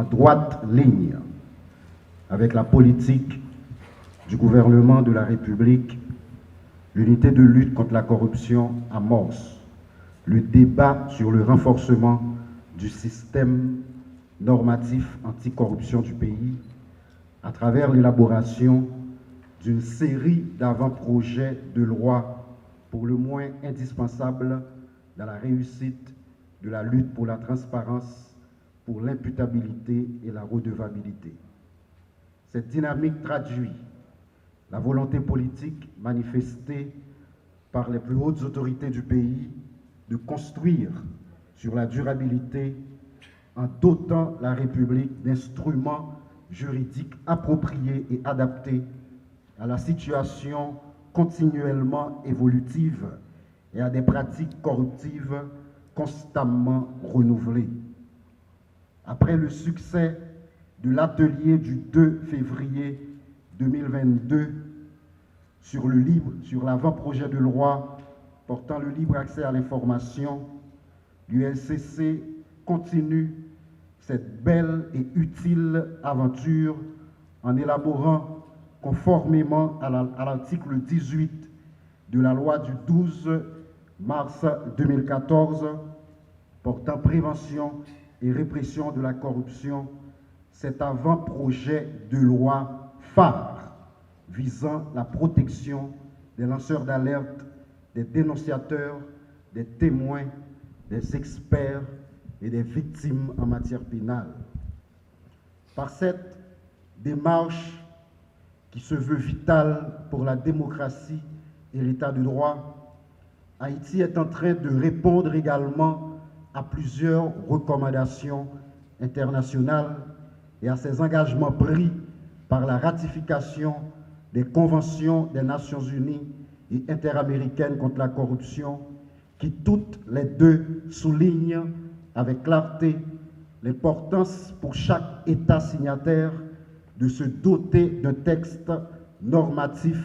droite ligne avec la politique du gouvernement de la République, l'unité de lutte contre la corruption amorce le débat sur le renforcement du système normatif anticorruption du pays à travers l'élaboration d'une série d'avant-projets de loi pour le moins indispensables dans la réussite de la lutte pour la transparence, pour l'imputabilité et la redevabilité. Cette dynamique traduit la volonté politique manifestée par les plus hautes autorités du pays de construire sur la durabilité en dotant la République d'instruments juridiques appropriés et adaptés à la situation continuellement évolutive et à des pratiques corruptives constamment renouvelées. Après le succès de l'atelier du 2 février 2022 sur l'avant-projet de loi portant le libre accès à l'information, l'ULCC continue cette belle et utile aventure en élaborant, conformément à l'article 18 de la loi du 12 mars 2014 portant prévention et répression de la corruption, cet avant-projet de loi phare visant la protection des lanceurs d'alerte, des dénonciateurs, des témoins, des experts et des victimes en matière pénale. Par cette démarche qui se veut vitale pour la démocratie et l'état de droit, Haïti est en train de répondre également à plusieurs recommandations internationales et à ses engagements pris par la ratification des conventions des Nations Unies et interaméricaines contre la corruption, qui toutes les deux soulignent avec clarté l'importance pour chaque État signataire de se doter d'un texte normatif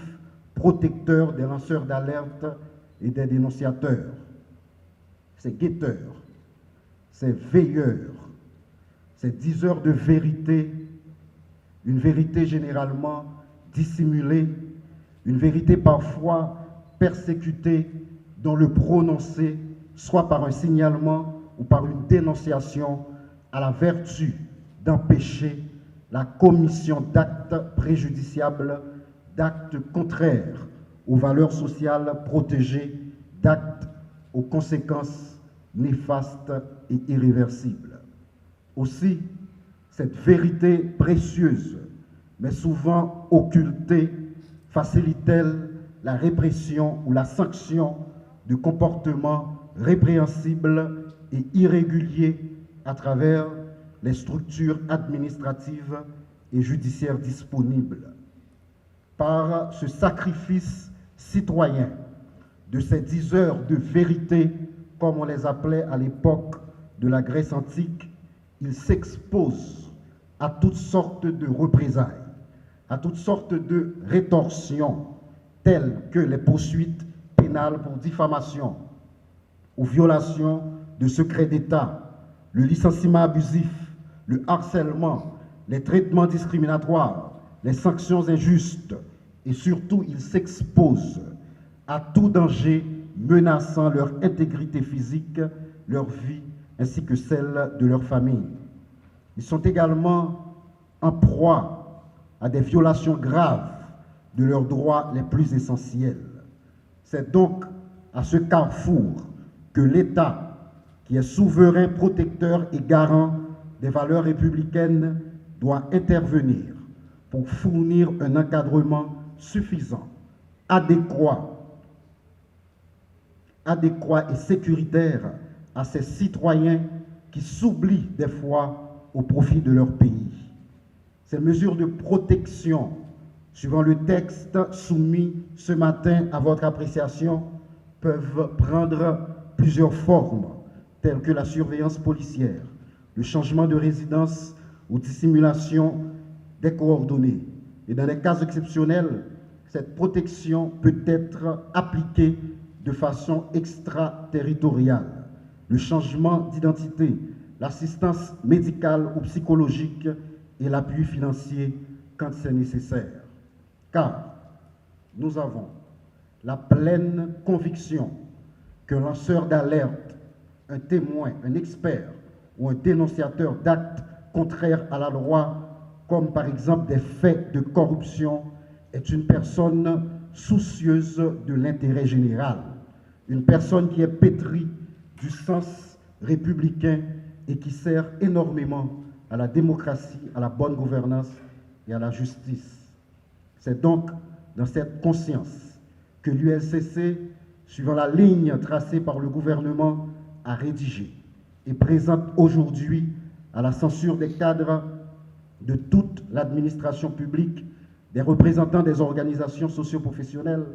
protecteur des lanceurs d'alerte et des dénonciateurs. Ces guetteurs, ces veilleurs, ces diseurs de vérité, une vérité généralement dissimulée, une vérité parfois persécutée, dont le prononcé, soit par un signalement ou par une dénonciation, à la vertu d'empêcher la commission d'actes préjudiciables, d'actes contraires aux valeurs sociales protégées, d'actes aux conséquences néfastes et irréversibles. Aussi, cette vérité précieuse, mais souvent occultée, facilite-t-elle la répression ou la sanction de comportements répréhensibles et irréguliers à travers les structures administratives et judiciaires disponibles. Par ce sacrifice citoyen de ces diseurs de vérité, comme on les appelait à l'époque de la Grèce antique, ils s'exposent à toutes sortes de représailles, à toutes sortes de rétorsions, telles que les poursuites pénales pour diffamation ou violation de secrets d'État, le licenciement abusif, le harcèlement, les traitements discriminatoires, les sanctions injustes, et surtout ils s'exposent à tout danger menaçant leur intégrité physique, leur vie, ainsi que celle de leur famille. Ils sont également en proie à des violations graves de leurs droits les plus essentiels. C'est donc à ce carrefour que l'État, qui est souverain, protecteur et garant des valeurs républicaines, doit intervenir pour fournir un encadrement suffisant, adéquat et sécuritaire à ces citoyens qui s'oublient des fois au profit de leur pays. Ces mesures de protection, suivant le texte soumis ce matin à votre appréciation, peuvent prendre plusieurs formes, telles que la surveillance policière, le changement de résidence ou dissimulation des coordonnées. Et dans les cas exceptionnels, cette protection peut être appliquée de façon extraterritoriale. Le changement d'identité, l'assistance médicale ou psychologique et l'appui financier quand c'est nécessaire. Car nous avons la pleine conviction qu'un lanceur d'alerte, un témoin, un expert ou un dénonciateur d'actes contraires à la loi, comme par exemple des faits de corruption, est une personne soucieuse de l'intérêt général, une personne qui est pétrie du sens républicain et qui sert énormément à la démocratie, à la bonne gouvernance et à la justice. C'est donc dans cette conscience que l'ULCC, suivant la ligne tracée par le gouvernement, a rédigé et présente aujourd'hui à la censure des cadres de toute l'administration publique, des représentants des organisations socio-professionnelles,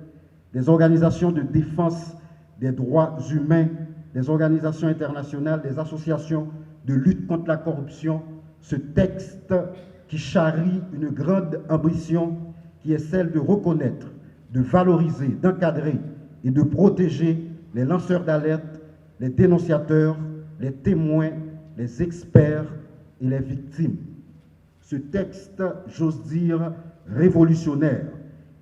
des organisations de défense des droits humains, des organisations internationales, des associations de lutte contre la corruption, ce texte qui charrie une grande ambition qui est celle de reconnaître, de valoriser, d'encadrer et de protéger les lanceurs d'alerte, les dénonciateurs, les témoins, les experts et les victimes. Ce texte, j'ose dire, révolutionnaire,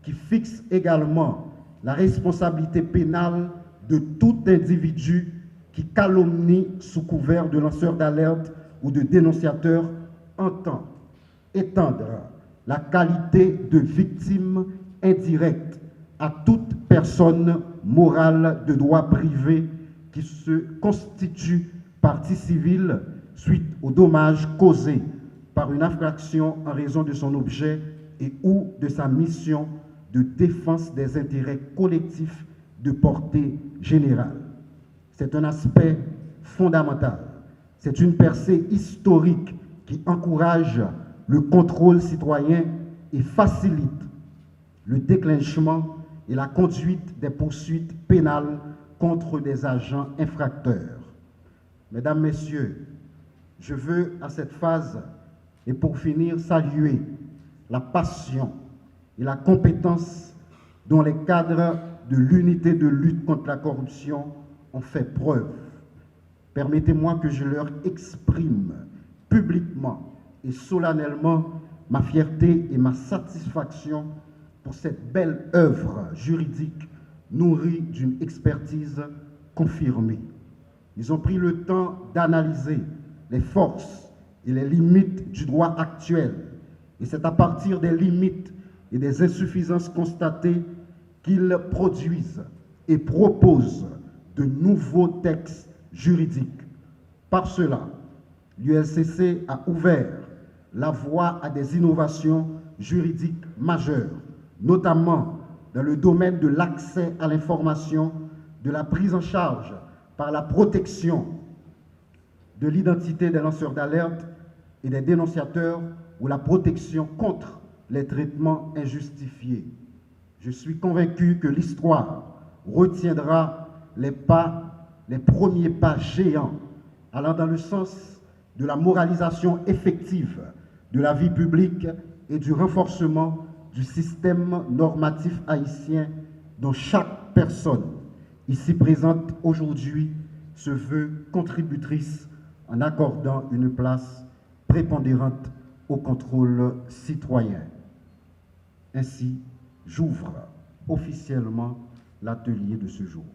qui fixe également la responsabilité pénale de tout individu qui calomnie sous couvert de lanceur d'alerte ou de dénonciateur, entend étendre la qualité de victime indirecte à toute personne morale de droit privé qui se constitue partie civile suite aux dommages causés par une infraction en raison de son objet et ou de sa mission de défense des intérêts collectifs de portée générale. C'est un aspect fondamental. C'est une percée historique qui encourage le contrôle citoyen et facilite le déclenchement et la conduite des poursuites pénales contre des agents infracteurs. Mesdames, Messieurs, je veux à cette phase et pour finir saluer la passion et la compétence dont les cadres de l'unité de lutte contre la corruption ont fait preuve. Permettez-moi que je leur exprime publiquement et solennellement ma fierté et ma satisfaction pour cette belle œuvre juridique nourrie d'une expertise confirmée. Ils ont pris le temps d'analyser les forces et les limites du droit actuel. Et c'est à partir des limites et des insuffisances constatées qu'ils produisent et proposent de nouveaux textes juridiques. Par cela, l'ULCC a ouvert la voie à des innovations juridiques majeures, notamment dans le domaine de l'accès à l'information, de la prise en charge par la protection de l'identité des lanceurs d'alerte et des dénonciateurs ou la protection contre les traitements injustifiés. Je suis convaincu que l'histoire retiendra les premiers pas géants allant dans le sens de la moralisation effective de la vie publique et du renforcement du système normatif haïtien dont chaque personne ici présente aujourd'hui se veut contributrice en accordant une place prépondérante au contrôle citoyen. Ainsi, j'ouvre officiellement l'atelier de ce jour.